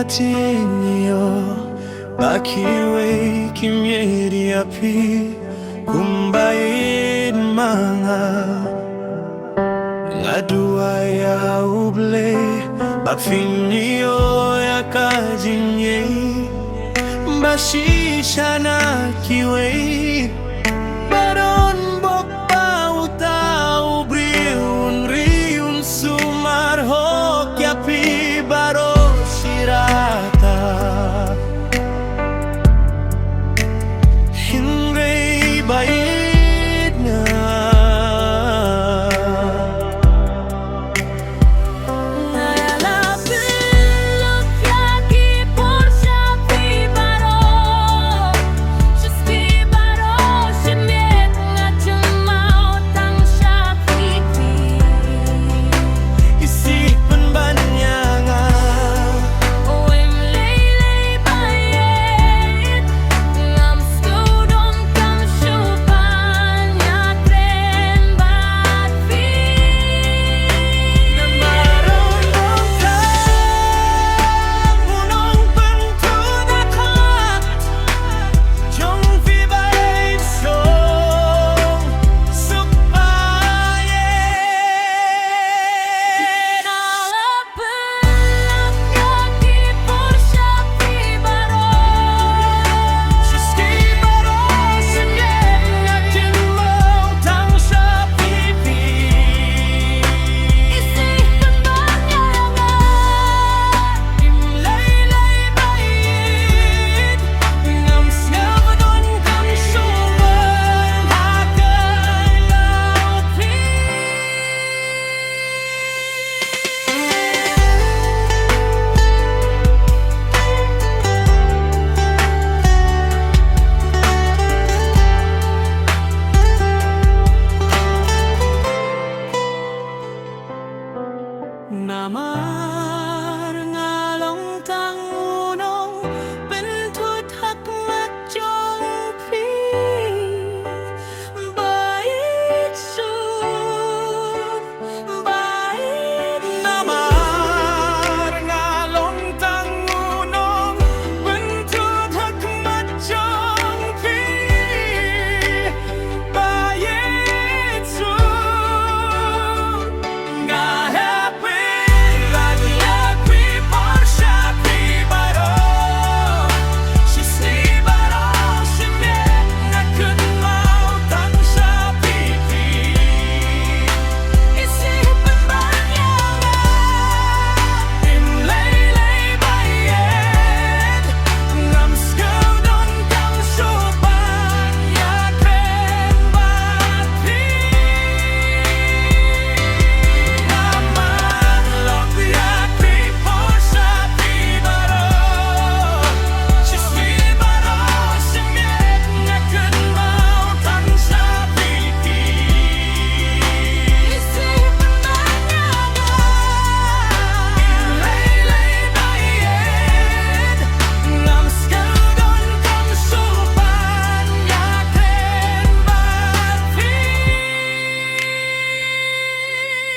tieng bakiwe kimyeri api Baieid mga ngadua ya uble bafinyo ya kajinye bashisha na kiwe baron bokpa utau briun riun sumar hok yapi baro shirata hinre Baieid na Namar ngalong tang unong bentut hak matjong pi Baieid sun Baieid namar ngalong tang unong bentut hak matjong pi Baieid sun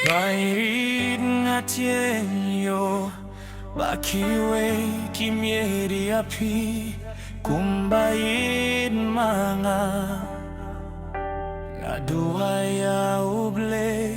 Baieid nga tieng bakiwe kimyeri api Baieid mga ngadua ya uble